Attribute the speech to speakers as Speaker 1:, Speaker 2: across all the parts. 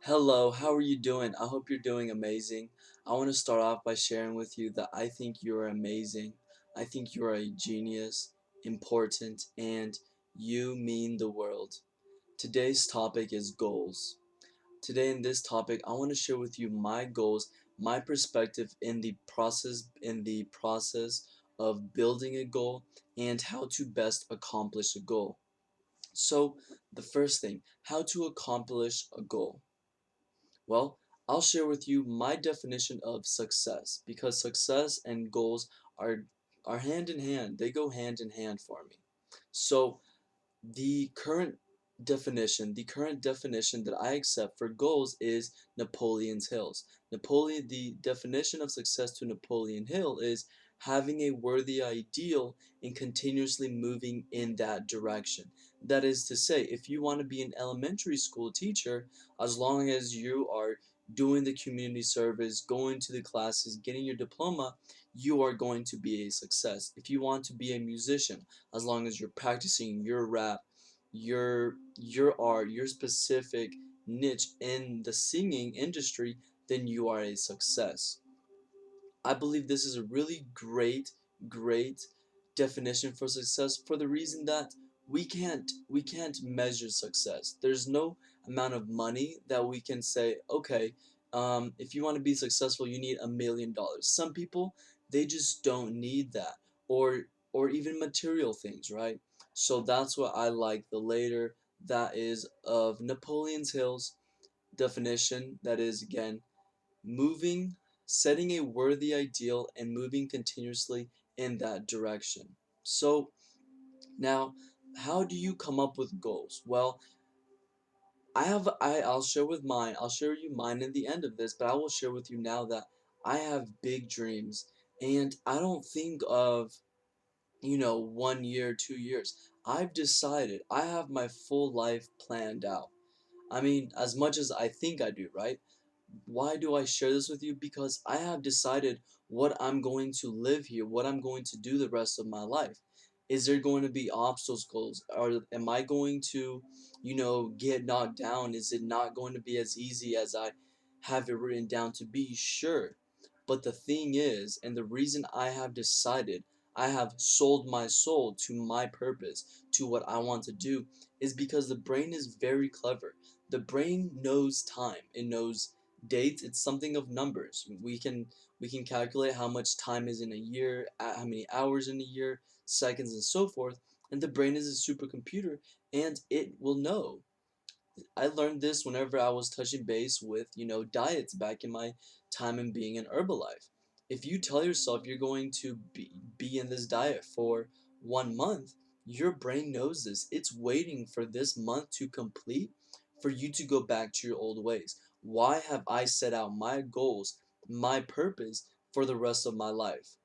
Speaker 1: Hello, how are you doing? I hope you're doing amazing. I want to start off by sharing with you that I think you're amazing. I think you're a genius, important, and you mean the world. Today's topic is goals. Today in this topic, I want to share with you my goals, my perspective in the process of building a goal and how to best accomplish a goal. So, the first thing, how to accomplish a goal. Well, I'll share with you my definition of success because success and goals are are hand in hand. They go hand in hand for me. So, the current definition that I accept for goals is Napoleon's Hills. The definition of success to Napoleon Hill is having a worthy ideal and continuously moving in that direction. That is to say, if you want to be an elementary school teacher, as long as you are doing the community service, going to the classes, getting your diploma, you are going to be a success. If you want to be a musician, as long as you're practicing your rap, your art, your specific niche in the singing industry, then you are a success. I believe this is a really great definition for success for the reason that we can't measure success. There's no amount of money that we can say, okay, if you want to be successful, you need $1 million. Some people, they just don't need that, or even material things, right? So that's what I like the later that is of Napoleon's Hill's definition. That is again moving, setting a worthy ideal, and moving continuously in that direction. So, now, how do you come up with goals? Well, I'll share with mine. I'll share you mine in the end of this, but I will share with you now that I have big dreams, and I don't think of 1 year, 2 years. I've decided I have my full life planned out. I mean, as much as I think I do, right? Why do I share this with you? Because I have decided what I'm going to live here, what I'm going to do the rest of my life. Is there going to be obstacles? Or am I going to, get knocked down? Is it not going to be as easy as I have it written down to be? Sure. But the thing is, and the reason I have decided, I have sold my soul to my purpose, to what I want to do, is because the brain is very clever. The brain knows time. It knows dates. It's something of numbers. We can calculate how much time is in a year, how many hours in a year, seconds, and so forth. And the brain is a supercomputer, and it will know. I learned this whenever I was touching base with, diets back in my time in being in Herbalife. If you tell yourself you're going to be in this diet for 1 month, your brain knows this. It's waiting for this month to complete for you to go back to your old ways. Why have I set out my goals, my purpose for the rest of my life?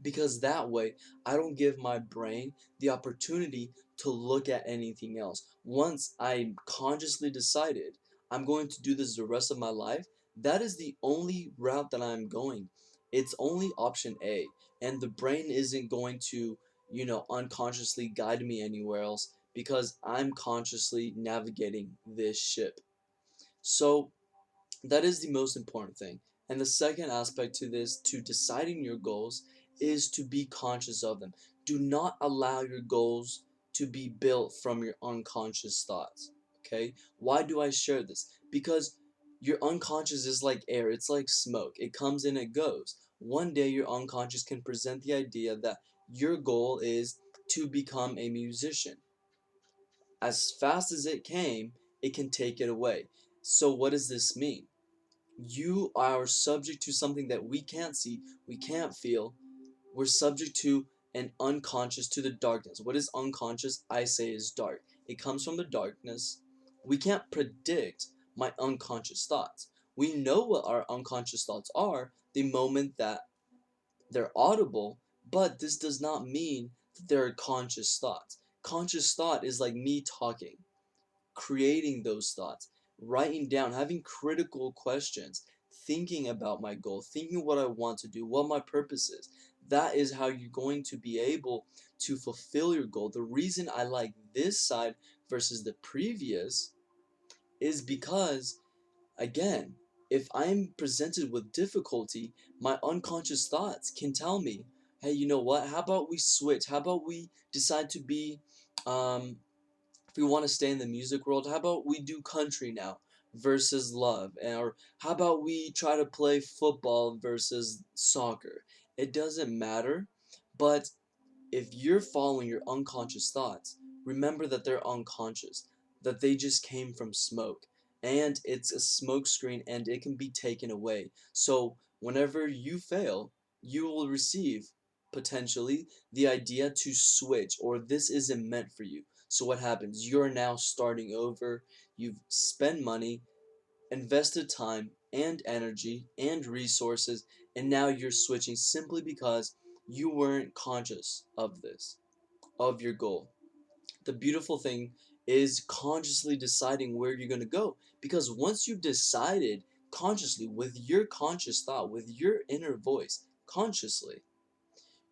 Speaker 1: Because that way I don't give my brain the opportunity to look at anything else. Once I consciously decided I'm going to do this the rest of my life, that is the only route that I'm going. It's only option A, and the brain isn't going to, unconsciously guide me anywhere else because I'm consciously navigating this ship. So, that is the most important thing. And the second aspect to this, to deciding your goals, is to be conscious of them. Do not allow your goals to be built from your unconscious thoughts. Okay? Why do I share this? Because your unconscious is like air, it's like smoke. It comes and it goes. One day your unconscious can present the idea that your goal is to become a musician. As fast as it came, it can take it away. So what does this mean? You are subject to something that we can't see, we can't feel. We're subject to an unconscious, to the darkness. What is unconscious? I say is dark. It comes from the darkness. We can't predict my unconscious thoughts. We know what our unconscious thoughts are the moment that they're audible, but this does not mean that they're conscious thoughts. Conscious thought is like me talking, creating those thoughts, writing down, having critical questions, thinking about my goal, thinking what I want to do, what my purpose is. That is how you're going to be able to fulfill your goal. The reason I like this side versus the previous is because Again, if I'm presented with difficulty, my unconscious thoughts can tell me, hey, you know what? How about we switch? How about we decide to be, um, if we want to stay in the music world, how about we do country now versus love? Or how about we try to play football versus soccer? It doesn't matter, but if you're following your unconscious thoughts, remember that they're unconscious, that they just came from smoke. And it's a smoke screen and it can be taken away. So whenever you fail, you will receive potentially the idea to switch, or this isn't meant for you. So what happens? You're now starting over. You've spent money, invested time and energy and resources, and now you're switching simply because you weren't conscious of this, of your goal. The beautiful thing is consciously deciding where you're going to go, because once you've decided consciously with your conscious thought, with your inner voice, consciously,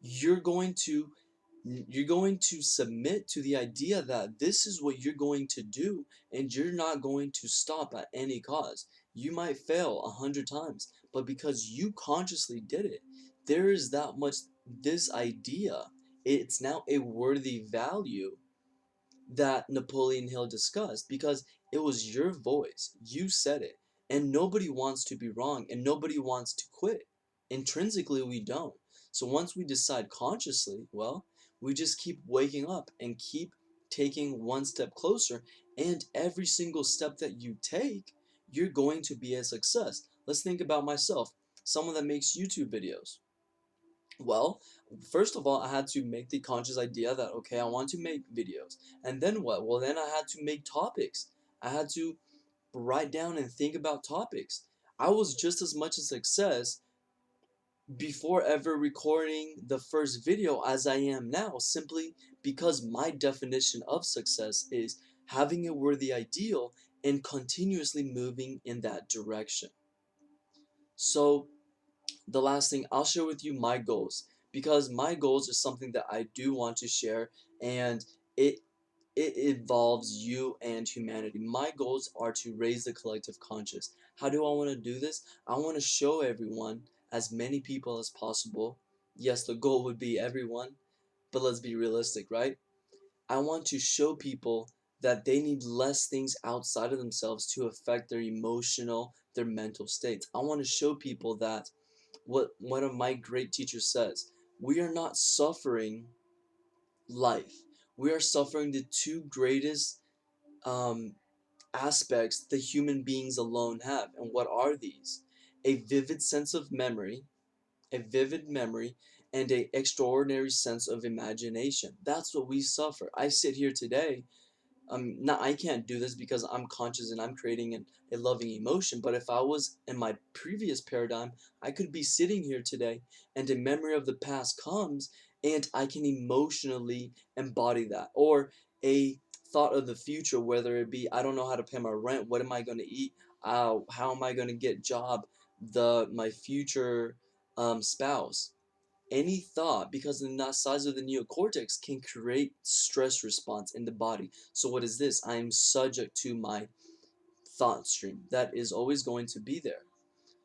Speaker 1: you're going to you're going to submit to the idea that this is what you're going to do, and you're not going to stop at any cause. You might fail 100 times, but because you consciously did it, there is that much, this idea, it's now a worthy value that Napoleon Hill discussed, because it was your voice. You said it. And nobody wants to be wrong and nobody wants to quit. Intrinsically, we don't. So once we decide consciously, well, we just keep waking up and keep taking one step closer. And every single step that you take, you're going to be a success. Let's think about myself, someone that makes YouTube videos. Well, first of all, I had to make the conscious idea that, okay, I want to make videos. And then what? Well, then I had to make topics. I had to write down and think about topics. I was just as much a success before ever recording the first video as I am now, simply because my definition of success is having a worthy ideal and continuously moving in that direction. So, the last thing, I'll share with you my goals, because my goals are something that I do want to share, and it it involves you and humanity. My goals are to raise the collective conscious. How do I want to do this? I want to show everyone, as many people as possible. Yes, the goal would be everyone, but let's be realistic, right? I want to show people that they need less things outside of themselves to affect their emotional, their mental states. I want to show people that what one of my great teachers says, we are not suffering life. We are suffering the two greatest um, aspects the human beings alone have. And what are these? A vivid sense of memory, a vivid memory, and a extraordinary sense of imagination. That's what we suffer. I sit here today, not, I can't do this because I'm conscious and I'm creating a loving emotion, but if I was in my previous paradigm, I could be sitting here today and a memory of the past comes and I can emotionally embody that. Or a thought of the future, whether it be, I don't know how to pay my rent, what am I going to eat, how am I going to get job, my future spouse. Any thought, because the size of the neocortex, can create stress response in the body. So what is this? I am subject to my thought stream that is always going to be there.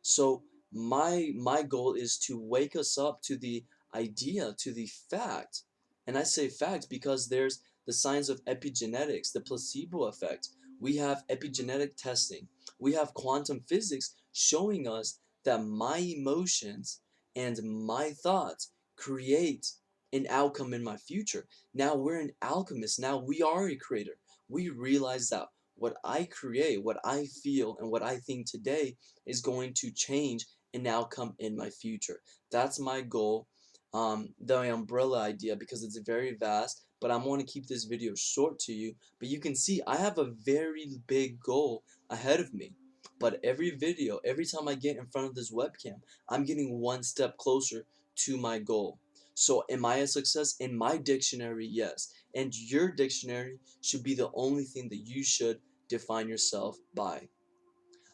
Speaker 1: So my goal is to wake us up to the idea, to the fact, and I say fact because there's the science of epigenetics, the placebo effect. We have epigenetic testing. We have quantum physics showing us that my emotions and my thoughts create an outcome in my future. Now we're an alchemist. Now we are a creator. We realize that what I create, what I feel, and what I think today is going to change an outcome in my future. That's my goal. The umbrella idea, because it's very vast, but I want to keep this video short to you. But you can see I have a very big goal ahead of me. But every video, every time I get in front of this webcam, I'm getting one step closer to my goal. So am I a success? In my dictionary, yes. And your dictionary should be the only thing that you should define yourself by.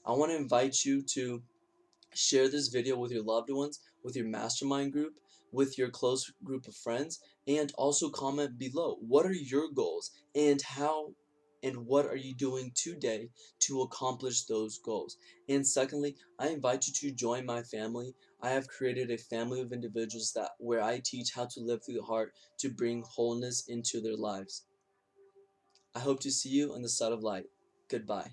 Speaker 1: I want to invite you to share this video with your loved ones, with your mastermind group, with your close group of friends, and also comment below. What are your goals and how and what are you doing today to accomplish those goals? And secondly, I invite you to join my family. I have created a family of individuals that where I teach how to live through the heart to bring wholeness into their lives. I hope to see you on the side of light. Goodbye.